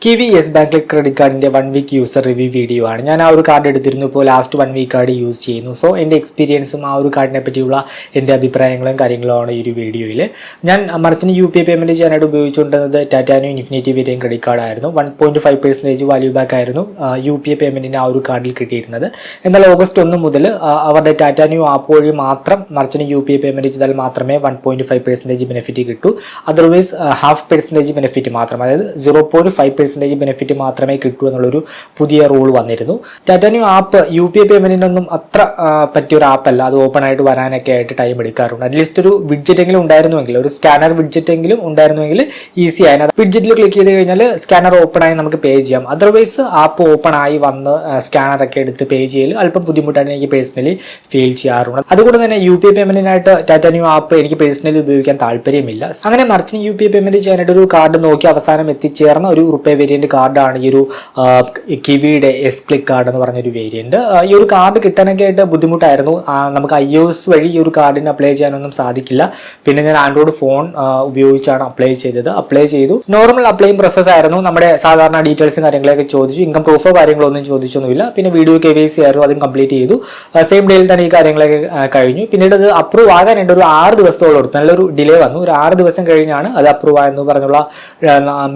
Kiwi yes bank credit കാർഡിന്റെ 1 week user review video ആണ്. ഞാൻ ആ ഒരു കാർഡ് എടുത്തിരുന്നു, ഇപ്പോൾ ലാസ്റ്റ് 1 വീക്ക് കാർഡ് യൂസ് ചെയ്യുന്നു. സോ എൻ്റെ എക്സ്പീരിയൻസും ആ ഒരു കാർഡിനെ പറ്റിയുള്ള എൻ്റെ അഭിപ്രായങ്ങളും കാര്യങ്ങളുമാണ് ഈ ഒരു വീഡിയോയിൽ. ഞാൻ മർച്ചന്റ് UPI പേയ്മെന്റ് ചെയ്യാനായിട്ട് ഉപയോഗിച്ചുകൊണ്ടിരുന്നത് ടാറ്റാനോ ഇൻഫിനിറ്റി വേരിയൻ ക്രെഡിറ്റ് കാർഡ് ആയിരുന്നു. 1.5% വാല്യൂ ബാക്ക് ആയിരുന്നു UPI പേയ്മെന്റിന് ആ ഒരു കാർഡിൽ കിട്ടിയിരുന്നത്. എന്നാൽ ഓഗസ്റ്റ് 1 മുതൽ അവരുടെ ടാറ്റാനോ ആപ്പ് വഴി മാത്രം മർച്ചന്റ് UPI പേയ്മെന്റ് ചെയ്താൽ മാത്രമേ 1.5% ബെനിഫിറ്റ് കിട്ടൂ. അതർവൈസ് 0.5% ബെനിഫിറ്റ് മാത്രം, അതായത് 0.5% ബെനിഫിറ്റ് മാത്രമേ കിട്ടൂ എന്നുള്ളൊരു പുതിയ റൂൾ വന്നിരുന്നു. ടാറ്റാനോ ആപ്പ് UPI പേയ്മെന്റിനൊന്നും അത്ര പറ്റിയൊരു ആപ്പല്ല. അത് ഓപ്പൺ ആയിട്ട് വരാനൊക്കെ ആയിട്ട് ടൈം എടുക്കാറുണ്ട്. അറ്റ്ലീസ്റ്റ് ഒരു വിഡ്ജറ്റ് എങ്കിലും ഉണ്ടായിരുന്നുവെങ്കിൽ, ഒരു സ്കാനർ വിഡ്ജറ്റ് എങ്കിലും ഉണ്ടായിരുന്നുവെങ്കിൽ ഈസി ആയിരുന്നു. വിഡ്ജറ്റിൽ ക്ലിക്ക് ചെയ്ത് കഴിഞ്ഞാൽ സ്കാനർ ഓപ്പൺ ആയി നമുക്ക് പേ ചെയ്യാം. അതർവൈസ് ആപ്പ് ഓപ്പൺ ആയി വന്ന് സ്കാനറൊക്കെ എടുത്ത് പേ ചെയ്യൽ അല്പം ബുദ്ധിമുട്ടായിട്ട് എനിക്ക് പേഴ്സണലി ഫീൽ ചെയ്യാറുണ്ട്. അതുകൊണ്ട് തന്നെ UPI പേയ്മെന്റിനായിട്ട് ടാറ്റാനോ ആപ്പ് എനിക്ക് പേഴ്സണലി ഉപയോഗിക്കാൻ താല്പര്യമില്ല. അങ്ങനെ മർച്ചന്റ് UPI പേയ്മെന്റ് ചെയ്യാനായിട്ട് ഒരു കാർഡ് നോക്കി അവസാനം എത്തിച്ചേർന്ന ഒരു റുപ്പേ വേരിയന്റ് കാർഡാണ് ഈ ഒരു കിവിയുടെ എസ് ക്ലിക്ക് കാർഡ് എന്ന് പറഞ്ഞൊരു വേരിയന്റ്. ഈ ഒരു കാർഡ് കിട്ടാനൊക്കെ ആയിട്ട് ബുദ്ധിമുട്ടായിരുന്നു. നമുക്ക് iOS വഴി ഈ ഒരു കാർഡിന് അപ്ലൈ ചെയ്യാനൊന്നും സാധിക്കില്ല. പിന്നെ ഞാൻ ആൻഡ്രോയിഡ് ഫോൺ ഉപയോഗിച്ചാണ് അപ്ലൈ ചെയ്തു. നോർമൽ അപ്ലൈയിങ് പ്രോസസ് ആയിരുന്നു. നമ്മുടെ സാധാരണ ഡീറ്റെയിൽസും കാര്യങ്ങളൊക്കെ ചോദിച്ചു. ഇൻകം പ്രൂഫോ കാര്യങ്ങളോ ഒന്നും ചോദിച്ചൊന്നുമില്ല. പിന്നെ വീഡിയോ KYC ആയിരുന്നു, അതും കംപ്ലീറ്റ് ചെയ്തു. സെയിം ഡേയിൽ തന്നെ ഈ കാര്യങ്ങളൊക്കെ കഴിഞ്ഞു. പിന്നീട് അത് അപ്രൂവ് ആകാനായിട്ട് ഒരു 6 ദിവസത്തോളം എടുത്തു. നല്ലൊരു ഡിലേ വന്നു. ഒരു 6 ദിവസം കഴിഞ്ഞാണ് അത് അപ്രൂവ് ആയെന്ന് പറഞ്ഞുള്ള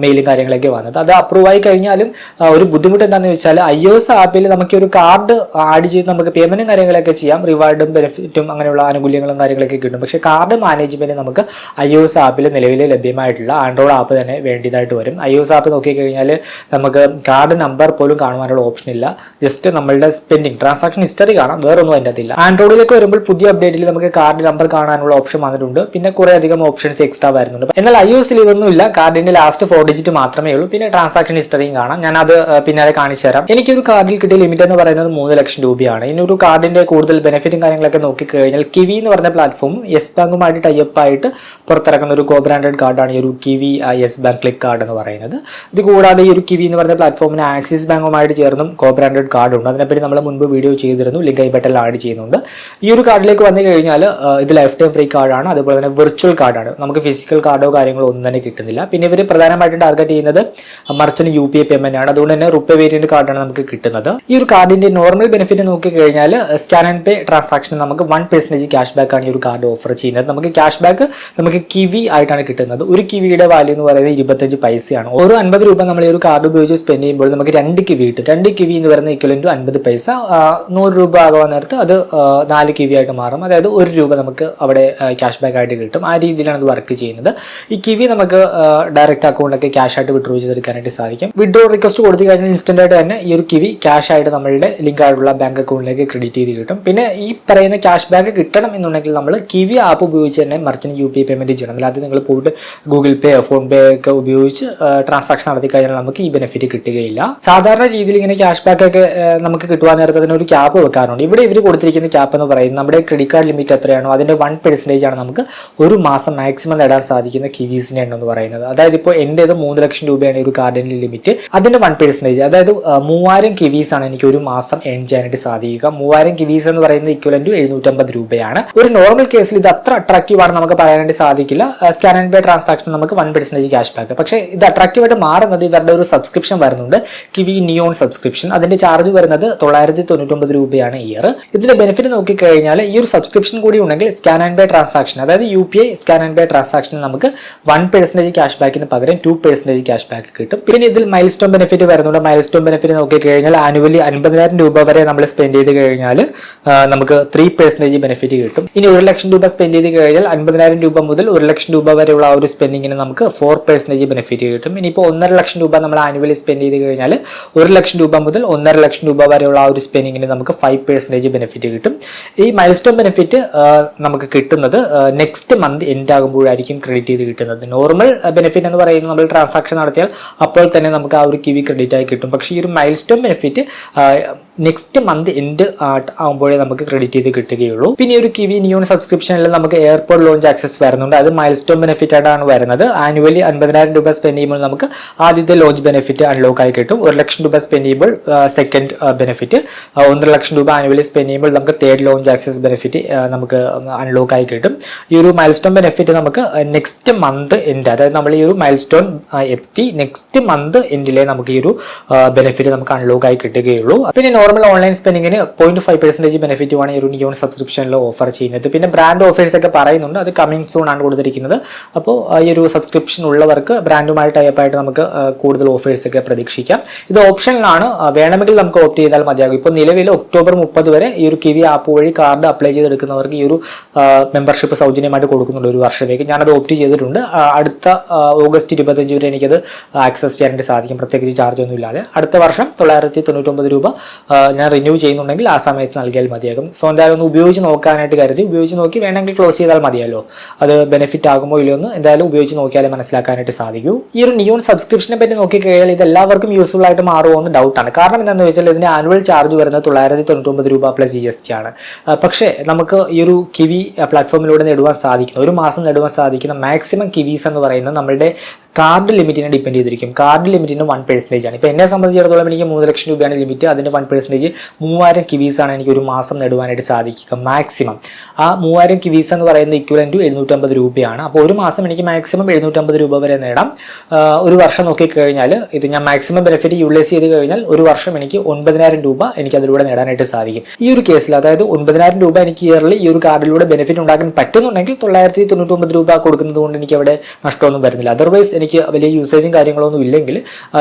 മെയിലും കാര്യങ്ങളൊക്കെ വന്നത്. അത് അപ്രൂവ് ആയി കഴിഞ്ഞാലും ഒരു ബുദ്ധിമുട്ട് എന്താണെന്ന് വെച്ചാൽ iOS ആപ്പിൽ നമുക്ക് ഒരു കാർഡ് ആഡ് ചെയ്ത് നമുക്ക് പേയ്മെന്റും കാര്യങ്ങളൊക്കെ ചെയ്യാം. റിവാർഡും ബെനിഫിറ്റും അങ്ങനെയുള്ള ആനുകൂല്യങ്ങളും കാര്യങ്ങളൊക്കെ കിട്ടും. പക്ഷേ കാർഡ് മാനേജ്മെന്റ് നമുക്ക് iOS ആപ്പിൽ നിലവിൽ ലഭ്യമായിട്ടില്ല. ആൻഡ്രോയിഡ് ആപ്പ് തന്നെ വേണ്ടതായിട്ട് വരും. iOS ആപ്പ് നോക്കിക്കഴിഞ്ഞാൽ നമുക്ക് കാർഡ് നമ്പർ പോലും കാണുവാനുള്ള ഓപ്ഷൻ ഇല്ല. ജസ്റ്റ് നമ്മളുടെ സ്പെൻഡിങ് ട്രാൻസാക്ഷൻ ഹിസ്റ്ററി കാണാം, വേറൊന്നും അതിൻ്റെ അതില്ല. ആൻഡ്രോയിഡിലേക്ക് വരുമ്പോൾ പുതിയ അപ്ഡേറ്റിൽ നമുക്ക് കാർഡ് നമ്പർ കാണാനുള്ള ഓപ്ഷൻ വന്നിട്ടുണ്ട്. പിന്നെ കുറെ അധികം ഓപ്ഷൻസ് എക്സ്ട്രാ വരുന്നുണ്ട്. എന്നാൽ iOS ഇതൊന്നും ഇല്ല. കാർഡിന്റെ ലാസ്റ്റ് 4 ഡിജിറ്റ് മാത്രമേ ഉള്ളൂ. പിന്നെ ട്രാൻസാക്ഷൻ ഹിസ്റ്ററിയും കാണാം. ഞാൻ അത് പിന്നാലെ കാണിച്ചു തരാം. എനിക്കൊരു കാർഡിൽ കിട്ടിയ ലിമിറ്റ് എന്ന് പറയുന്നത് 3 ലക്ഷം രൂപയാണ്. ഇനി ഒരു കാർഡിന്റെ കൂടുതൽ ബെനിഫിറ്റും കാര്യങ്ങളൊക്കെ നോക്കിക്കഴിഞ്ഞാൽ കിവി എന്ന് പറഞ്ഞ പ്ലാറ്റ്ഫോം യെസ് ബാങ്കുമായിട്ട് ടൈപ്പ് ആയിട്ട് പുറത്തിറക്കുന്ന ഒരു ബ്രാൻഡഡ് കാർഡാണ് ഈ ഒരു kiwi yes bank click card എന്ന് പറയുന്നത്. ഇത് കൂടാതെ ഈ ഒരു കിവി എന്ന് പറഞ്ഞ പ്ലാറ്റ്ഫോമിന് ആക്സിസ് ബാങ്കുമായിട്ട് ചേർന്നും ബ്രാൻഡഡ് കാർഡ് ഉണ്ട്. അതിനെപ്പറ്റി നമ്മൾ മുൻപ് വീഡിയോ ചെയ്തിരുന്നു, ലിങ്ക് ഐ ബട്ടണിൽ ആഡ് ചെയ്യുന്നുണ്ട്. ഈ ഒരു കാർഡിലേക്ക് വന്നു കഴിഞ്ഞാൽ ഇത് ലൈഫ് ടൈം ഫ്രീ കാർഡാണ്. അതുപോലെ തന്നെ വിർച്വൽ കാർഡാണ്. നമുക്ക് ഫിസിക്കൽ കാർഡോ കാര്യങ്ങളോ ഒന്നും തന്നെ കിട്ടുന്നില്ല. പിന്നെ ഇവർ പ്രധാനമായിട്ടും ടാർഗറ്റ് ചെയ്യുന്നത് മർച്ചന്റ് UPI പേയ്മെന്റ് ആണ്. അതുകൊണ്ട് തന്നെ റുപ്പേ വേരിയന്റ് കാർഡാണ് നമുക്ക് കിട്ടുന്നത്. ഈ ഒരു കാർഡിന്റെ നോർമൽ ബെനിഫിറ്റ് നോക്കിക്കഴിഞ്ഞാൽ സ്കാൻ ആൻഡ് പേ ട്രാൻസാക്ഷൻ നമുക്ക് 1% ക്യാഷ് ബാക്ക് ആണ് ഈ ഒരു കാർഡ് ഓഫർ ചെയ്യുന്നത്. നമുക്ക് ക്യാഷ് ബാക്ക് നമുക്ക് കിവി ആയിട്ടാണ് കിട്ടുന്നത്. ഒരു കിവിയുടെ വാല്യൂ എന്ന് പറയുന്നത് 25 പൈസയാണ്. ഓരോ 50 രൂപ നമ്മൾ ഈ ഒരു കാർഡ് ഉപയോഗിച്ച് സ്പെൻഡ് ചെയ്യുമ്പോൾ നമുക്ക് 2 കിവി കിട്ടും. 2 കിവി എന്ന് പറയുന്നത് ഇക്വലന്റ് ടു 50 പൈസ. 100 രൂപ ആകുന്ന നേരത്ത് അത് 4 കിവി ആയിട്ട് മാറും. അതായത് 1 രൂപ നമുക്ക് അവിടെ ക്യാഷ് ബാക്ക് ആയിട്ട് കിട്ടും. ആ രീതിയിലാണ് ഇത് വർക്ക് ചെയ്യുന്നത്. ഈ കിവി നമുക്ക് ഡയറക്റ്റ് അക്കൗണ്ടിലൊക്കെ ക്യാഷ് ആയിട്ട് വിഡ്രോ ചെയ്തെടുക്കാനായിട്ട് സാധിക്കും. വിഡ്രോ റിക്വസ്റ്റ് കൊടുത്തു കഴിഞ്ഞാൽ ഇൻസ്റ്റന്റ് ആയിട്ട് തന്നെ ഈ ഒരു കിവി ക്യാഷ് ആയിട്ട് നമ്മളുടെ ലിങ്ക് ആയിട്ടുള്ള ബാങ്ക് അക്കൗണ്ടിലേക്ക് ക്രെഡിറ്റ് ചെയ്ത് കിട്ടും. പിന്നെ ഈ പറയുന്ന ക്യാഷ് ബാക്ക് കിട്ടണം എന്നുണ്ടെങ്കിൽ നമ്മൾ കിവി ആപ്പ് ഉപയോഗിച്ച് തന്നെ മർച്ചന്റ് UPI പേയ്മെന്റ് ചെയ്യണം. അല്ലാതെ നിങ്ങൾ പോയിട്ട് ഗൂഗിൾ പേ ഫോൺ പേ ഒക്കെ ഉപയോഗിച്ച് ട്രാൻസാക്ഷൻ നടത്തി കഴിഞ്ഞാൽ നമുക്ക് ഈ ബെനിഫിറ്റ് കിട്ടുകയില്ല. സാധാരണ രീതിയിൽ ഇങ്ങനെ ക്യാഷ് ബാക്ക് ഒക്കെ നമുക്ക് കിട്ടുവാൻ നേരത്തെ തന്നെ ഒരു ക്യാപ്പ് വെക്കാറുണ്ട്. ഇവിടെ ഇവർ കൊടുത്തിരിക്കുന്ന ക്യാപ്പ് എന്ന് പറയുന്നത് നമ്മുടെ ക്രെഡിറ്റ് കാർഡ് ലിമിറ്റ് എത്രയാണോ അതിന്റെ 1% ആണ് നമുക്ക് ഒരു മാസം മാക്സിമം നേടാൻ സാധിക്കുന്ന കിവീസിന്റെ എണ്ണം എന്ന് പറയുന്നത്. അതായത് ഇപ്പോൾ എന്റേത് 3 ലക്ഷം രൂപയാണ് ഈ ഒരു കാർഡിന്റെ ലിമിറ്റ്. അതിന്റെ 1%, അതായത് 3000 കിവീസ് ആണ് എനിക്ക് ഒരു മാസം ഏൺ ചെയ്യാനായിട്ട് സാധിക്കുക. 3000 കിവീസ് എന്ന് പറയുന്നത് ഇക്വലന്റ് ടു 750 രൂപയാണ്. ഒരു നോർമൽ കേസിൽ ഇത് അത്ര അട്രാക്റ്റീവ് ആണ് നമുക്ക് പറയാനായിട്ട് സാധിക്കില്ല. സ്കാൻ ആൻഡ് പേ ട്രാൻസാക്ഷൻ നമുക്ക് 1% ക്യാഷ് ബാക്ക്. പക്ഷേ ഇത് അട്രാക്റ്റീവ് ആയിട്ട് മാറുന്നത് ഇവരുടെ ഒരു സബ്സ്ക്രിപ്ഷൻ വരുന്നുണ്ട്, കിവി നിയോൺ സബ്സ്ക്രിപ്ഷൻ. അതിന്റെ ചാർജ് വരുന്നത് 999 രൂപയാണ് ഇയർ. ഇതിന്റെ ബെനിഫിറ്റ് നോക്കിക്കഴിഞ്ഞാൽ ഈ ഒരു സബ്സ്ക്രിപ്ഷൻ കൂടി ഉണ്ടെങ്കിൽ സ്കാൻ ആൻഡ് പേ ട്രാൻസാക്ഷൻ, അതായത് UPI scan and pay transaction നമുക്ക് 1% ക്യാഷ് ബാക്കിന് പകരം 2% ക്യാഷ് ബാക്ക് കിട്ടും. പിന്നെ ഇതിൽ മൈൽ സ്റ്റോൺ ബെനിഫിറ്റ് വരുന്നുണ്ട്. മൈൽ സ്റ്റോൺ ബെനിഫിറ്റ് നോക്കിക്കഴിഞ്ഞാൽ ആനുവലി 50,000 രൂപ വരെ നമ്മൾ സ്പെൻഡ് ചെയ്ത് കഴിഞ്ഞാൽ നമുക്ക് 3% ബെനിഫിറ്റ് കിട്ടും. ഇനി 1 ലക്ഷം രൂപ സ്പെൻഡ് ചെയ്ത് കഴിഞ്ഞാൽ 50,000 രൂപ മുതൽ 1 ലക്ഷം രൂപ വരെയുള്ള ആ ഒരു സ്പെൻഡിങ്ങിന് നമുക്ക് 4% ബെനിഫിറ്റ് കിട്ടും. ഇനിയിപ്പോൾ 1.5 ലക്ഷം രൂപ നമ്മൾ ആനുവലി സ്പെൻഡ് ചെയ്ത് കഴിഞ്ഞാൽ 1 ലക്ഷം രൂപ മുതൽ 1.5 ലക്ഷം രൂപ വരെയുള്ള ആ ഒരു സ്പെൻഡിങ്ങിന് നമുക്ക് 5% ബെനിഫിറ്റ് കിട്ടും. ഈ മൈൽ സ്റ്റോൺ ബെനിഫിറ്റ് നമുക്ക് കിട്ടുന്നത് നെക്സ്റ്റ് മന്ത് എൻഡ് ആകുമ്പോഴായിരിക്കും ക്രെഡിറ്റ് ചെയ്ത് കിട്ടുന്നത്. നോർമൽ ബെനിഫിറ്റ് എന്ന് പറയുന്നത് നമ്മൾ ട്രാൻസാക്ഷൻ നടത്തിയാൽ അപ്പോൾ തന്നെ നമുക്ക് ആ ഒരു കിവി ക്രെഡിറ്റ് ആയി കിട്ടും. പക്ഷേ ഈ ഒരു milestone benefit next month end ആകുമ്പോഴേ നമുക്ക് ക്രെഡിറ്റ് ചെയ്ത് കിട്ടുകയുള്ളൂ. പിന്നെ ഒരു കിവി നിയോൺ സബ്സ്ക്രിപ്ഷനിൽ നമുക്ക് എയർപോർട്ട് ലോഞ്ച് ആക്സസ് വരുന്നുണ്ട്. അത് മൈൽ സ്റ്റോൺ ബെനിഫിറ്റ് ആയിട്ടാണ് വരുന്നത്. ആനുവലി 50,000 രൂപ സ്പെൻഡ് ചെയ്യുമ്പോൾ നമുക്ക് ആദ്യത്തെ ലോഞ്ച് ബെനിഫിറ്റ് അൺലോക്ക് ആയി കിട്ടും. 1 ലക്ഷം രൂപ സ്പെൻഡ് ചെയ്യുമ്പോൾ സെക്കൻഡ് ബെനിഫിറ്റ്, 1.5 ലക്ഷം രൂപ ആനുവലി സ്പെൻഡ് ചെയ്യുമ്പോൾ നമുക്ക് തേർഡ് ലോഞ്ച് ആക്സസ് ബെനിഫിറ്റ് നമുക്ക് അൺലോക്ക് ആയി കിട്ടും. ഈ ഒരു മൈൽ സ്റ്റോൺ ബെനിഫിറ്റ് നമുക്ക് നെക്സ്റ്റ് മന്ത് എൻഡ്, അതായത് നമ്മൾ ഈ ഒരു മൈൽ സ്റ്റോൺ എത്തി നെക്സ്റ്റ് മന്ത് എൻഡിലെ നമുക്ക് ഈ ഒരു ബെനിഫിറ്റ് നമുക്ക് അൺലോക്ക് ആയി കിട്ടുകയുള്ളൂ. പിന്നെ നോർമൽ ഓൺലൈൻ സ്പെൻഡിങ്ങിന് 0.5% ബെനിഫിറ്റുമാണ് ഈ ഒരു നിയോൺ സബ്സ്ക്രിപ്ഷനിൽ ഓഫർ ചെയ്യുന്നത്. പിന്നെ ബ്രാൻഡ് ഓഫേഴ്സ് ഒക്കെ പറയുന്നുണ്ട്, അത് കമ്മിങ് സൂൺ ആണ് കൊടുത്തിരിക്കുന്നത്. അപ്പോൾ ഈ ഒരു സബ്സ്ക്രിപ്ഷൻ ഉള്ളവർക്ക് ബ്രാൻഡുമായി ടൈപ്പായിട്ട് നമുക്ക് കൂടുതൽ ഓഫേഴ്സ് ഒക്കെ പ്രതീക്ഷിക്കാം. ഇത് ഓപ്ഷനിലാണ്, വേണമെങ്കിൽ നമുക്ക് ഓപ്റ്റ് ചെയ്താൽ മതിയാകും. ഇപ്പോൾ നിലവിൽ ഒക്ടോബർ 30 വരെ ഈ ഒരു കിവി ആപ്പ് വഴി കാർഡ് അപ്ലൈ ചെയ്തെടുക്കുന്നവർക്ക് ഈ ഒരു മെമ്പർഷിപ്പ് സൗജന്യമായിട്ട് കൊടുക്കുന്നുണ്ട് ഒരു വർഷത്തേക്ക്. ഞാനത് ഓപ്റ്റ് ചെയ്തിട്ടുണ്ട്. അടുത്ത ഓഗസ്റ്റ് 25 വരെ എനിക്കത് ആക്സസ് ചെയ്യാനായിട്ട് സാധിക്കും, പ്രത്യേകിച്ച് ചാർജ് ഒന്നും ഇല്ലാതെ. അടുത്ത വർഷം 999 രൂപ ഞാൻ റിന്യൂ ചെയ്യുന്നുണ്ടെങ്കിൽ ആ സമയത്ത് നൽകിയാൽ മതിയാകും. സോ എന്തായാലും ഒന്ന് ഉപയോഗിച്ച് നോക്കാനായിട്ട് കരുതി, ഉപയോഗിച്ച് നോക്കി വേണമെങ്കിൽ ക്ലോസ് ചെയ്താൽ മതിയല്ലോ. അത് ബെനിഫിറ്റ് ആകുമോ ഇല്ലയോ എന്ന് എന്തായാലും ഉപയോഗിച്ച് നോക്കിയാലേ മനസ്സിലാക്കാനായിട്ട് സാധിക്കൂ. ഈ ഒരു നിയോൺ സബ്സ്ക്രിപ്ഷനെ പറ്റി നോക്കിക്കഴിഞ്ഞാൽ ഇത് എല്ലാവർക്കും യൂസ്ഫുൾ ആയിട്ട് മാറുമോ എന്ന് ഡൗട്ടാണ്. കാരണം എന്താണെന്ന് വെച്ചാൽ ഇതിന് ആനുവൽ ചാർജ് വരുന്നത് 999 രൂപ പ്ലസ് GST ആണ്. പക്ഷേ നമുക്ക് ഈ ഒരു കിവി പ്ലാറ്റ്ഫോമിലൂടെ നേടുവാൻ സാധിക്കുന്ന, ഒരു മാസം നേടുവാൻ സാധിക്കുന്ന മാക്സിമം കിവീസ് എന്ന് പറയുന്നത് നമ്മളുടെ കാർഡ് ലിമിറ്റിനെ ഡിപ്പെൻഡ് ചെയ്തിരിക്കും. കാർഡ് ലിമിറ്റിന് 1% ആണ്. ഇപ്പോൾ എന്നെ സംബന്ധിച്ചിടത്തോളം എനിക്ക് 3 ലക്ഷം രൂപയാണ് ലിമിറ്റ്. അതിൻ്റെ 1% 3000 കിവീസാണ് എനിക്ക് ഒരു മാസം നേടുവാനായിട്ട് സാധിക്കുക മാക്സിമം. ആ 3000 കിവീസ് എന്ന് പറയുന്നത് ഇക്വലൻ്റ് ടു 750 രൂപയാണ്. അപ്പോൾ ഒരു മാസം എനിക്ക് മാക്സിമം 750 രൂപ വരെ നേടാം. ഒരു വർഷം നോക്കിക്കഴിഞ്ഞാൽ ഇത് ഞാൻ മാക്സിമം ബെനിഫിറ്റ് യൂട്ടിലൈസ് ചെയ്ത് കഴിഞ്ഞാൽ ഒരു വർഷം എനിക്ക് 9000 രൂപ എനിക്ക് അതിലൂടെ നേടാനായിട്ട് സാധിക്കും. ഈ ഒരു കേസിൽ അതായത് 9000 രൂപ എനിക്ക് ഇയർലി ഈ ഒരു കാർഡിലൂടെ ബെനിഫിറ്റ് ഉണ്ടാക്കാൻ പറ്റുന്നുണ്ടെങ്കിൽ 999 രൂപ കൊടുക്കുന്നത് കൊണ്ട് എനിക്ക് അവിടെ നഷ്ടമൊന്നും വരുന്നില്ല. അതർവൈസ് എനിക്ക് വലിയ യൂസേജും കാര്യങ്ങളൊന്നും ഇല്ലെങ്കിൽ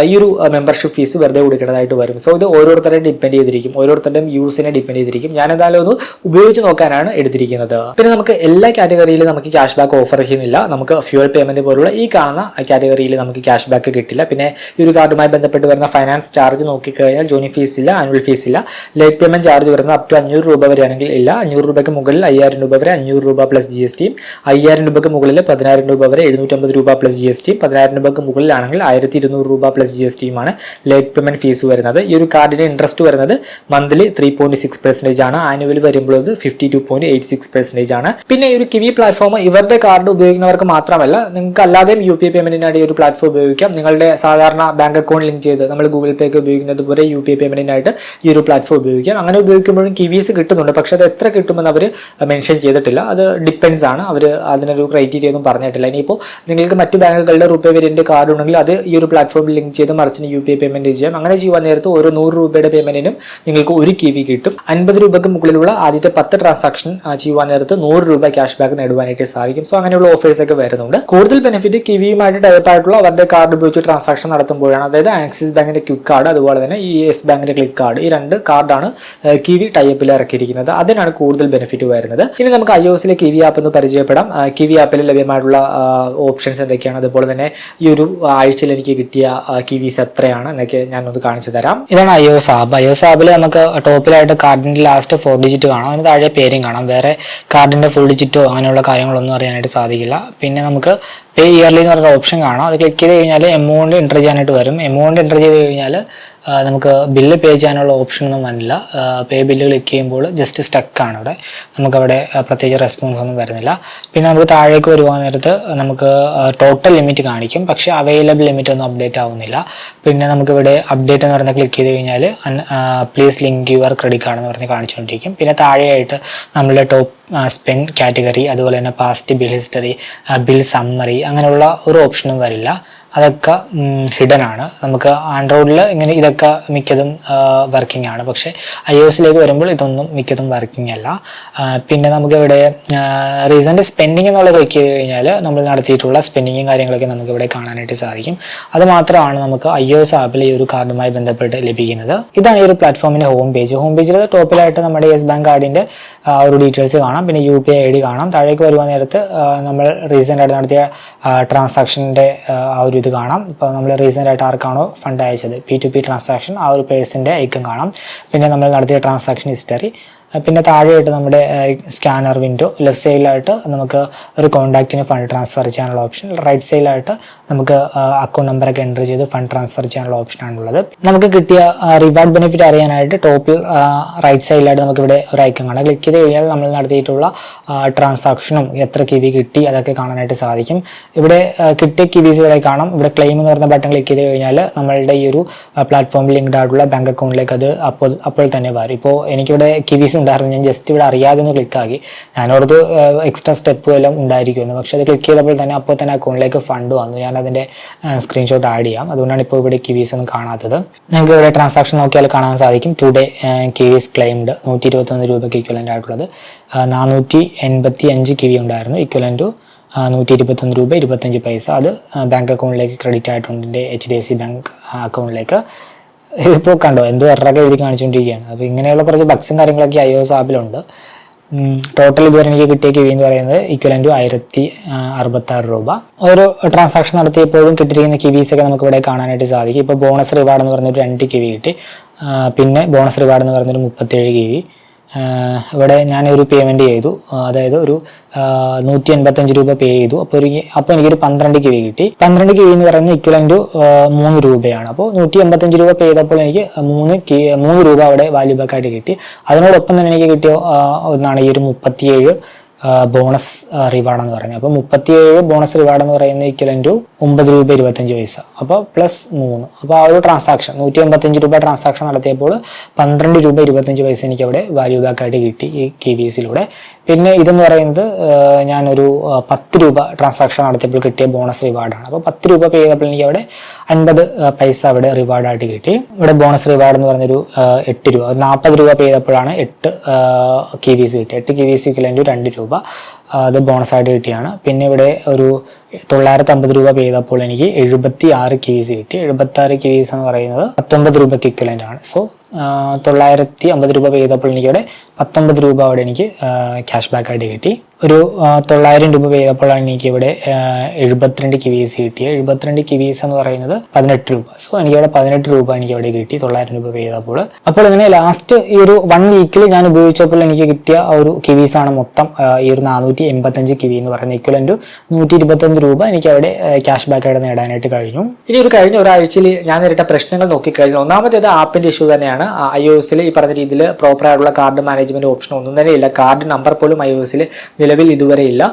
ഈ ഒരു മെമ്പർഷിപ്പ് ഫീസ് വെറുതെ കൊടുക്കേണ്ടതായിട്ട് വരും. സോ ഇത് ഓരോരുത്തരെയും ഡിപ്പെൻഡ് ചെയ്തിരിക്കും, ഓരോരുത്തരുടെയും യൂസിനെ ഡിപ്പെൻഡ് ചെയ്തിരിക്കും. ഞാൻ എന്തായാലും ഒന്ന് ഉപയോഗിച്ച് നോക്കാനാണ് എടുത്തിരിക്കുന്നത്. പിന്നെ നമുക്ക് എല്ലാ കാറ്റഗറിയിലും നമുക്ക് ക്യാഷ് ബാക്ക് ഓഫർ ചെയ്യുന്നില്ല. നമുക്ക് ഫ്യൂൽ പേയ്മെന്റ് പോലുള്ള ഈ കാണുന്ന കാറ്റഗറിയിൽ നമുക്ക് ക്യാഷ് ബാക്ക് കിട്ടില്ല. പിന്നെ ഈ ഒരു കാർഡുമായി ബന്ധപ്പെട്ട് വരുന്ന ഫൈനാൻസ് ചാർജ് നോക്കിക്കഴിഞ്ഞാൽ ജോയിനിങ് ഫീസ് ഇല്ല, ആനുവൽ ഫീസ് ഇല്ല. ലേറ്റ് പേയ്മെന്റ് ചാർജ് വരുന്നത് അപ് ടു 500 രൂപ വരെയാണെങ്കിൽ ഇല്ല. 500 രൂപയ്ക്ക് മുകളിൽ 5000 രൂപ വരെ 500 രൂപ പ്ലസ് GST, 5000 രൂപയ്ക്ക് മുകളിൽ 10000 രൂപ വരെ 750 രൂപ പ്ലസ് GST, 10000 രൂപയ്ക്ക് മുകളിലാണെങ്കിൽ 1200 രൂപ പ്ലസ് GSTയുമാണ് ലേറ്റ് പേയ്മെന്റ് ഫീസ് വരുന്നത്. ഈ ഒരു കാർഡിന് ഇൻട്രസ്റ്റ് വരുന്നത് മന്ത്ലി 3.6% ആണ്, ആനുവൽ വരുമ്പോൾ അത് 52.86% ആണ്. പിന്നെ ഈ ഒരു കിവി പ്ലാറ്റ്ഫോം ഇവരുടെ കാർഡ് ഉപയോഗിക്കുന്നവർക്ക് മാത്രമല്ല, നിങ്ങൾക്ക് അല്ലാതെയും UPI പേയ്മെന്റിനായിട്ട് ഈ ഒരു പ്ലാറ്റ്ഫോം ഉപയോഗിക്കാം. നിങ്ങളുടെ സാധാരണ ബാങ്ക് അക്കൗണ്ട് ലിങ്ക് ചെയ്ത് നമ്മൾ ഗൂഗിൾ പേ ഒക്കെ ഉപയോഗിക്കുന്നത് പോലെ UPI പേയ്മെന്റിനായിട്ട് ഈ ഒരു പ്ലാറ്റ്ഫോം ഉപയോഗിക്കാം. അങ്ങനെ ഉപയോഗിക്കുമ്പോഴും കിവീസ് കിട്ടുന്നുണ്ട്. പക്ഷെ അത് എത്ര കിട്ടുമെന്ന് അവർ മെൻഷൻ ചെയ്തിട്ടില്ല. അത് ഡിപ്പെൻഡ്സ് ആണ്, അവർ അതിനൊരു ക്രൈറ്റീരിയ ഒന്നും പറഞ്ഞിട്ടില്ല. ഇനിയിപ്പോൾ നിങ്ങൾക്ക് മറ്റ് ബാങ്കുകളുടെ റുപേ വേരിയന്റ് കാർഡ് ഉണ്ടെങ്കിൽ അത് ഈ ഒരു പ്ലാറ്റ്ഫോമിൽ ലിങ്ക് ചെയ്ത് മറിച്ചിന് UPI പേയ്മെന്റ് ചെയ്യാം. അങ്ങനെ ചെയ്യുവാൻ നേരത്ത് ഓരോ 100 രൂപയുടെ പേയ്മെന്റിനും നിങ്ങൾക്ക് 1 കിവി കിട്ടും. 50 രൂപയ്ക്ക് മുകളിലുള്ള ആദ്യത്തെ 10 ട്രാൻസാക്ഷൻ ചെയ്യുവാൻ നേരത്ത് 100 രൂപ ക്യാഷ് ബാക്ക് നേടുവാനായിട്ട് സാധിക്കും. സോ അങ്ങനെയുള്ള ഓഫേഴ്സ് ഒക്കെ വരുന്നുണ്ട്. കൂടുതൽ ബെനിഫിറ്റ് കിവിയുമായിട്ട് ടൈപ്പ് ആയിട്ടുള്ള അവരുടെ കാർഡ് ഉപയോഗിച്ച് ട്രാൻസാക്ഷൻ നടത്തുമ്പോഴാണ്. അതായത് ആക്സിസ് ബാങ്കിന്റെ ക്വിക്ക് കാർഡ്, അതുപോലെ തന്നെ യെസ് ബാങ്കിന്റെ ക്ലിക്ക് കാർഡ്, ഈ 2 കാർഡാണ് കിവി ടൈപ്പിൽ ഇറക്കിയിരിക്കുന്നത്. അതിനാണ് കൂടുതൽ ബെനിഫിറ്റ് വരുന്നത്. ഇനി നമുക്ക് iOSലെ കിവി ആപ്പ് എന്ന് പരിചയപ്പെടാം. കിവി ആപ്പിൽ ലഭ്യമായിട്ടുള്ള ഓപ്ഷൻസ് എന്തൊക്കെയാണ്, അതുപോലെ തന്നെ ഈ ഒരു ആഴ്ചയിൽ എനിക്ക് കിട്ടിയ കിവീസ് എത്രയാണ് എന്നൊക്കെ ഞാനൊന്ന് കാണിച്ചു തരാം. ഇതാണ് iOS ആപ്പ്. iOS ആപ്പിൽ നമുക്ക് ടോപ്പിലായിട്ട് കാർഡിന്റെ ലാസ്റ്റ് 4 ഡിജിറ്റ് കാണാം, അതിന് താഴെ പേരും കാണാം. വേറെ കാർഡിന്റെ ഫുൾ ഡിജിറ്റോ അങ്ങനെയുള്ള കാര്യങ്ങളൊന്നും അറിയാനായിട്ട് സാധിക്കില്ല. പിന്നെ നമുക്ക് പേ ഇയർലി എന്ന് പറയുന്ന ഓപ്ഷൻ കാണാം. അത് ക്ലിക്ക് ചെയ്ത് കഴിഞ്ഞാൽ എമൗണ്ട് എൻ്റർ ചെയ്യാനായിട്ട് വരും. എമൗണ്ട് എൻ്റർ ചെയ്ത് കഴിഞ്ഞാൽ നമുക്ക് ബില്ല് പേ ചെയ്യാനുള്ള ഓപ്ഷനൊന്നും വരില്ല. പേ ബില്ല് ക്ലിക്ക് ചെയ്യുമ്പോൾ ജസ്റ്റ് സ്റ്റക്കാണ് ഇവിടെ, നമുക്കവിടെ പ്രത്യേകിച്ച് റെസ്പോൺസ് ഒന്നും വരുന്നില്ല. പിന്നെ നമുക്ക് താഴേക്ക് വരുവാൻ നേരത്ത് നമുക്ക് ടോട്ടൽ ലിമിറ്റ് കാണിക്കും, പക്ഷേ അവൈലബിൾ ലിമിറ്റ് ഒന്നും അപ്ഡേറ്റ് ആവുന്നില്ല. പിന്നെ നമുക്കിവിടെ അപ്ഡേറ്റ് എന്ന് പറഞ്ഞാൽ ക്ലിക്ക് ചെയ്ത് കഴിഞ്ഞാൽ please link your credit card എന്ന് പറഞ്ഞ് കാണിച്ചുകൊണ്ടിരിക്കും. പിന്നെ താഴെയായിട്ട് നമ്മളുടെ ടോപ്പ് സ്പെൻഡ് കാറ്റഗറി, അതുപോലെ തന്നെ past bill history, bill summary, അങ്ങനെയുള്ള ഒരു ഓപ്ഷനും വരില്ല. അതൊക്കെ ഹിഡൻ ആണ്. നമുക്ക് ആൻഡ്രോയിഡിൽ ഇങ്ങനെ ഇതൊക്കെ മിക്കതും വർക്കിംഗ് ആണ്, പക്ഷേ iOSലേക്ക് വരുമ്പോൾ ഇതൊന്നും മിക്കതും വർക്കിംഗ് അല്ല. പിന്നെ നമുക്കിവിടെ റീസെൻ്റ് സ്പെൻഡിങ് എന്നുള്ള ക്ലിക്ക് ചെയ്ത് കഴിഞ്ഞാൽ നമ്മൾ നടത്തിയിട്ടുള്ള സ്പെൻഡിങ്ങും കാര്യങ്ങളൊക്കെ നമുക്കിവിടെ കാണാനായിട്ട് സാധിക്കും. അത് മാത്രമാണ് നമുക്ക് iOS ആപ്പിൽ ഈ ഒരു കാർഡുമായി ബന്ധപ്പെട്ട് ലഭിക്കുന്നത്. ഇതാണ് ഈ ഒരു പ്ലാറ്റ്ഫോമിൻ്റെ ഹോം പേജ്. ഹോം പേജിൽ ടോപ്പിലായിട്ട് നമ്മുടെ യെസ് ബാങ്ക് കാർഡിൻ്റെ ഒരു ഡീറ്റെയിൽസ് കാണാം. പിന്നെ UPI ID കാണാം. താഴേക്ക് വരുവാൻ നേരത്ത് നമ്മൾ റീസെൻ്റ് ആയിട്ട് നടത്തിയ ട്രാൻസാക്ഷൻ്റെ ആ ഒരു ഇത് കാണാം. ഇപ്പോൾ നമ്മൾ റീസെൻ്റ് ആയിട്ട് ആർക്കാണോ ഫണ്ട് അയച്ചത് P2P ട്രാൻസാക്ഷൻ, ആ ഒരു പേഴ്സൻ്റെ ഐക്കൺ കാണാം. പിന്നെ നമ്മൾ നടത്തിയ ട്രാൻസാക്ഷൻ ഹിസ്റ്ററി, പിന്നെ താഴെയായിട്ട് നമ്മുടെ സ്കാനർ വിൻഡോ, ലെഫ്റ്റ് സൈഡിലായിട്ട് നമുക്ക് ഒരു കോൺടാക്റ്റിന് ഫണ്ട് ട്രാൻസ്ഫർ ചെയ്യാനുള്ള ഓപ്ഷൻ, റൈറ്റ് സൈഡിലായിട്ട് നമുക്ക് അക്കൗണ്ട് നമ്പറൊക്കെ എൻ്റർ ചെയ്ത് ഫണ്ട് ട്രാൻസ്ഫർ ചെയ്യാനുള്ള ഓപ്ഷനാണുള്ളത്. നമുക്ക് കിട്ടിയ റിവാർഡ് ബെനിഫിറ്റ് അറിയാനായിട്ട് ടോപ്പിൽ റൈറ്റ് സൈഡിലായിട്ട് നമുക്കിവിടെ ഒരു ഐക്കൺ കാണാം. ക്ലിക്ക് ചെയ്ത് കഴിഞ്ഞാൽ നമ്മൾ നടത്തിയിട്ടുള്ള ട്രാൻസാക്ഷനും എത്ര കിവി കിട്ടി അതൊക്കെ കാണാനായിട്ട് സാധിക്കും. ഇവിടെ കിട്ടിയ കിവീസ് ഇവിടെ കാണാം. ഇവിടെ ക്ലെയിം എന്ന് പറയുന്ന ബട്ടൺ ക്ലിക്ക് ചെയ്ത് കഴിഞ്ഞാൽ നമ്മളുടെ ഈ ഒരു പ്ലാറ്റ്ഫോമിൽ ലിങ്ക്ഡ് ആയിട്ടുള്ള ബാങ്ക് അക്കൗണ്ടിലേക്ക് അത് അപ്പോൾ തന്നെ വരും. ഇപ്പോൾ എനിക്കിവിടെ കിവീസ് ഉണ്ടായിരുന്നു. ഞാൻ ജസ്റ്റ് ഇവിടെ അറിയാതെ ഒന്ന് ക്ലിക്കാക്കി. ഞാനോടത് എക്സ്ട്രാ സ്റ്റെപ്പ് എല്ലാം ഉണ്ടായിരിക്കുമെന്ന്. പക്ഷെ അത് ക്ലിക്ക് ചെയ്തപ്പോൾ തന്നെ അപ്പോൾ തന്നെ അക്കൗണ്ടിലേക്ക് ഫണ്ട് വന്നു. ഞാൻ അതിൻ്റെ സ്ക്രീൻഷോട്ട് ആഡ് ചെയ്യാം. അതുകൊണ്ടാണ് ഇപ്പോൾ ഇവിടെ കിവീസ് ഒന്നും കാണാത്തത്. നിങ്ങൾക്ക് ഇവിടെ ട്രാൻസാക്ഷൻ നോക്കിയാൽ കാണാൻ സാധിക്കും. ടുഡേ കിവീസ് ക്ലെയിംഡ് 121 രൂപയ്ക്ക് ഇക്വലൻ്റ് ആയിട്ടുള്ളത് 485 കിവി ഉണ്ടായിരുന്നു. ഇക്വലൻ്റ് ടു 121 രൂപ 25 പൈസ. അത് ബാങ്ക് അക്കൗണ്ടിലേക്ക് ക്രെഡിറ്റ് ആയിട്ടുണ്ട്, എൻ്റെ HDFC ബാങ്ക് അക്കൗണ്ടിലേക്ക്. ഇതിപ്പോൾ കണ്ടോ എന്തോ എററൊക്കെ എഴുതി കാണിച്ചുകൊണ്ടിരിക്കുകയാണ്. അപ്പോൾ ഇങ്ങനെയുള്ള കുറച്ച് ബഗ്സും കാര്യങ്ങളൊക്കെ iOS ആപ്പിലുണ്ട്. ടോട്ടൽ ഇതുവരെ എനിക്ക് കിട്ടിയ കിവി എന്ന് പറയുന്നത് ഇക്വലൻ്റ് ടു 1066 രൂപ. ഓരോ ട്രാൻസാക്ഷൻ നടത്തിയപ്പോഴും കിട്ടിയിരിക്കുന്ന കിവീസൊക്കെ നമുക്ക് ഇവിടെ കാണാനായിട്ട് സാധിക്കും. ഇപ്പോൾ ബോണസ് റിവാർഡ് എന്ന് പറഞ്ഞൊരു 2 കിവി കിട്ടി. പിന്നെ ബോണസ് റിവാർഡ് എന്ന് പറഞ്ഞൊരു 37 കിവി. ഇവിടെ ഞാനൊരു പേയ്മെൻറ്റ് ചെയ്തു, അതായത് ഒരു 185 രൂപ പേ ചെയ്തു. അപ്പോൾ എനിക്കൊരു 12 കിവി കിട്ടി. 12 കിവി എന്ന് പറയുന്നത് ഇക്വലൻ്റ് 3 രൂപയാണ്. അപ്പോൾ 185 രൂപ പേ ചെയ്തപ്പോൾ എനിക്ക് 3 രൂപ അവിടെ വാല്യൂ ബാക്ക് ആയിട്ട് കിട്ടി. അതിനോടൊപ്പം തന്നെ എനിക്ക് കിട്ടിയ ഒന്നാണ് ഈ ഒരു 37 ബോണസ് റിവാർഡ് എന്ന് പറയുന്നത്. അപ്പോൾ 37 ബോണസ് റിവാർഡ് എന്ന് പറയുന്നത് ഇക്വലൻ്റ് 9 രൂപ 25 പൈസ. അപ്പോൾ പ്ലസ് 3. അപ്പോൾ ആ ഒരു ട്രാൻസാക്ഷൻ 185 രൂപ ട്രാൻസാക്ഷൻ നടത്തിയപ്പോൾ 12 രൂപ 25 പൈസ എനിക്ക് അവിടെ വാല്യൂ ബാക്ക് ആയിട്ട് കിട്ടി ഈ കിവീസിലൂടെ. പിന്നെ ഇതെന്ന് പറയുന്നത് ഞാനൊരു 10 രൂപ ട്രാൻസാക്ഷൻ നടത്തിയപ്പോൾ കിട്ടിയ ബോണസ് റിവാർഡാണ്. അപ്പോൾ 10 രൂപ പേ ചെയ്തപ്പോൾ എനിക്ക് അവിടെ 50 പൈസ അവിടെ റിവാർഡായിട്ട് കിട്ടി. ഇവിടെ ബോണസ് റിവാർഡ് എന്ന് പറഞ്ഞൊരു 8 രൂപ, 40 രൂപ പേ ചെയ്തപ്പോഴാണ് 8 കിവീസ് കിട്ടി. 8 കിവീസ് ഇക്വലൻ്റ് 2 രൂപ. അത് ബോണസായിട്ട് കിട്ടിയാണ്. പിന്നെ ഇവിടെ ഒരു 950 രൂപ പേ ചെയ്തപ്പോൾ എനിക്ക് 76 കിവീസ് കിട്ടി. 76 കിവീസ് എന്ന് പറയുന്നത് 19 രൂപയ്ക്ക് ഇക്വലൻ്റ് ആണ്. സോ 950 രൂപ പേ ചെയ്തപ്പോൾ എനിക്കിവിടെ 19 രൂപ അവിടെ എനിക്ക് ക്യാഷ് ബാക്ക് ആയിട്ട് കിട്ടി. ഒരു 900 രൂപ പേ ചെയ്തപ്പോഴാണ് എനിക്ക് ഇവിടെ 72 കിവീസ് കിട്ടിയത്. 72 കിവീസ് എന്ന് പറയുന്നത് 18 രൂപ. സോ എനിക്കിവിടെ 18 രൂപ എനിക്ക് അവിടെ കിട്ടി 900 രൂപ പേ ചെയ്തപ്പോൾ. അപ്പോൾ ഇങ്ങനെ ലാസ്റ്റ് ഈ ഒരു 1 വീക്കിൽ ഞാൻ ഉപയോഗിച്ചപ്പോൾ എനിക്ക് കിട്ടിയ ഒരു കിവീസാണ് മൊത്തം ഈ ഒരു 485 കിവി എന്ന് പറയുന്നത്. ഇക്വലൻ്റ് 121 രൂപ എനിക്ക് അവിടെ ക്യാഷ് ബാക്ക് ആയിട്ട് നേടാനായിട്ട് കഴിഞ്ഞു. ഇനി കഴിഞ്ഞ ഒരാഴ്ചയിൽ ഞാൻ നേരിട്ട പ്രശ്നങ്ങൾ നോക്കിക്കഴിഞ്ഞു. ഒന്നാമത്തേത് ആപ്പിന്റെ ഇഷ്യൂ തന്നെയാണ്. iOSൽ ഈ പറഞ്ഞ രീതിയിൽ പ്രോപ്പർ ആയിട്ടുള്ള കാർഡ് മാനേജ്മെന്റ് ഓപ്ഷൻ ഒന്നും തന്നെ ഇല്ല. കാർഡ് നമ്പർ പോലും iOSൽ നിലവിൽ ഇതുവരെ ഇല്ല.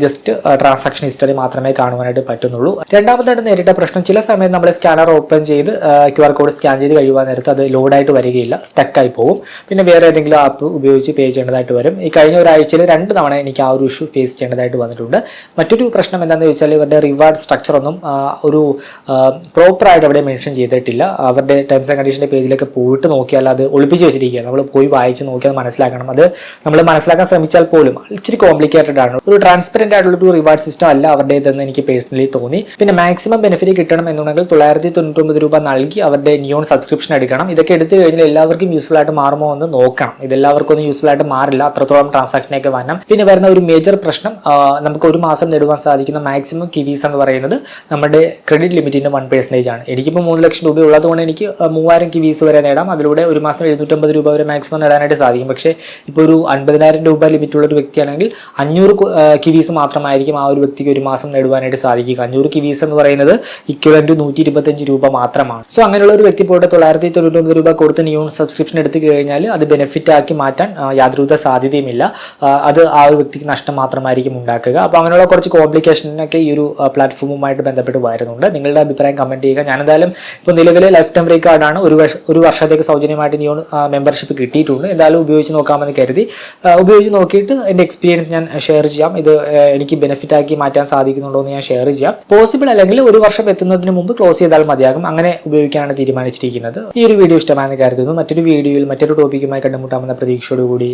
ജസ്റ്റ് ട്രാൻസാക്ഷൻ ഹിസ്റ്ററി മാത്രമേ കാണുവാനായിട്ട് പറ്റുന്നുള്ളൂ. രണ്ടാമതായിട്ട് നേരിട്ട പ്രശ്നം, ചില സമയം നമ്മൾ സ്കാനർ ഓപ്പൺ ചെയ്ത് QR കോഡ് സ്കാൻ ചെയ്ത് കഴിയുവാൻ നേരത്ത് അത് ലോഡായിട്ട് വരികയില്ല, സ്റ്റക്കായി പോകും. പിന്നെ വേറെ ഏതെങ്കിലും ആപ്പ് ഉപയോഗിച്ച് പേ ചെയ്യേണ്ടതായിട്ട് വരും. ഈ കഴിഞ്ഞ ഒരാഴ്ചയിൽ 2 തവണ എനിക്ക് ആ ഒരു ഇഷ്യൂ ഫേസ് ചെയ്യേണ്ടതായിട്ട് വന്നിട്ടുണ്ട്. മറ്റൊരു പ്രശ്നം എന്താണെന്ന് വെച്ചാൽ ഇവരുടെ റിവാർഡ് സ്ട്രക്ചർ ഒന്നും ഒരു പ്രോപ്പറായിട്ട് അവിടെ മെൻഷൻ ചെയ്തിട്ടില്ല. അവരുടെ ടേംസ് ആൻഡ് കണ്ടീഷൻ്റെ പേജിലൊക്കെ പോയിട്ട് നോക്കിയാൽ അത് ഒളിപ്പിച്ച് വെച്ചിരിക്കുകയാണ്. നമ്മൾ പോയി വായിച്ച് നോക്കിയാൽ മനസ്സിലാക്കണം. അത് നമ്മൾ മനസ്സിലാക്കാൻ ശ്രമിച്ചാൽ പോലും ഇച്ചിരി കോംപ്ലിക്കേറ്റഡ് ആണ്. ഒരു ട്രാൻസ്പെറന്റ് ആയിട്ടുള്ള ഒരു റിവാർഡ് സിസ്റ്റം അല്ല അവരുടേതെന്ന് എനിക്ക് പേഴ്സണലി തോന്നി. പിന്നെ മാക്സിമം ബെനിഫിറ്റ് കിട്ടണം എന്നുണ്ടെങ്കിൽ 999 രൂപ നൽകി അവരുടെ നിയോൺ സബ്സ്ക്രിപ്ഷൻ എടുക്കണം. ഇതൊക്കെ എടുത്തു കഴിഞ്ഞാൽ എല്ലാവർക്കും യൂസ്ഫുൾ ആയിട്ട് മാറുമോ എന്ന് നോക്കണം. ഇതെല്ലാവർക്കും ഒന്നും യൂസ്ഫുൾ ആയിട്ട് മാറില്ല, അത്രത്തോളം ട്രാൻസാക്ഷനൊക്കെ വരണം. പിന്നെ വരുന്ന ഒരു മേജർ പ്രശ്നം, നമുക്ക് ഒരു മാസം നേടുവാൻ സാധിക്കുന്ന മാക്സിമം കിവീസ് എന്ന് പറയുന്നത് നമ്മുടെ ക്രെഡിറ്റ് ലിമിറ്റിന്റെ 1% ആണ്. എനിക്കിപ്പോൾ 3 ലക്ഷം രൂപ ഉള്ളതുകൊണ്ട് എനിക്ക് 3000 കിവീസ് വരെ നേടാം. അതിലൂടെ ഒരു മാസം 750 രൂപ വരെ മാക്സിമം നേടാനായിട്ട് സാധിക്കും. പക്ഷേ ഇപ്പോൾ ഒരു 50,000 രൂപ ലിമിറ്റ് ഉള്ള ഒരു വ്യക്തിയാണെങ്കിൽ 500 കിവീസ് മാത്രമായിരിക്കും ആ ഒരു വ്യക്തിക്ക് ഒരു മാസം നേടുവാനായിട്ട് സാധിക്കുക. 500 കിവീസ് എന്ന് പറയുന്നത് ഇക്വലൻ്റ് 125 രൂപ മാത്രമാണ്. സോ അങ്ങനെയുള്ള ഒരു വ്യക്തി പോയിട്ട് 999 രൂപ കൊടുത്ത് നിയോൺ സബ്സ്ക്രിപ്ഷൻ എടുത്തു കഴിഞ്ഞാൽ അത് ബെനിഫിറ്റ് ആക്കി മാറ്റാൻ യാതൊരുവിധ സാധ്യതയുമില്ല. അത് ആ ഒരു വ്യക്തിക്ക് നഷ്ടം മാത്രമായിരിക്കും ഉണ്ടാക്കുക. അപ്പോൾ അങ്ങനെയുള്ള കുറച്ച് കോംപ്ലിക്കേഷനൊക്കെ ഈ ഒരു പ്ലാറ്റ്ഫോമുമായിട്ട് ബന്ധപ്പെട്ട് വരുന്നുണ്ട്. നിങ്ങളുടെ അഭിപ്രായം കമന്റ് ചെയ്യുക. ഞാനെന്തായാലും ഇപ്പോൾ നിലവിലെ ലൈഫ് ടൈം ഫ്രീ കാർഡാണ്, ഒരു വർഷത്തേക്ക് സൗജന്യമായിട്ട് നിയോൺ മെമ്പർഷിപ്പ് കിട്ടിയിട്ടുണ്ട്. എന്തായാലും ഉപയോഗിച്ച് നോക്കാമെന്ന് കരുതി ഉപയോഗിച്ച് നോക്കിയിട്ട് എൻ്റെ എക്സ്പീരിയൻസ് ഞാൻ ഷെയർ ചെയ്യാം. ഇത് എനിക്ക് ബെനിഫിറ്റ് ആക്കി മാറ്റാൻ സാധിക്കുന്നുണ്ടോ എന്ന് ഞാൻ ഷെയർ ചെയ്യാം. പോസിബിൾ അല്ലെങ്കിൽ ഒരു വർഷം എത്തുന്നതിന് മുമ്പ് ക്ലോസ് ചെയ്താൽ മതിയാകും. അങ്ങനെ ഉപയോഗിക്കാനാണ് തീരുമാനിച്ചിരിക്കുന്നത്. ഈ ഒരു വീഡിയോ ഇഷ്ടമായെന്ന് കരുതുന്നു. മറ്റൊരു വീഡിയോയിൽ മറ്റൊരു ടോപ്പിക്കുമായി കണ്ടുമുട്ടാമെന്ന പ്രതീക്ഷയോടുകൂടി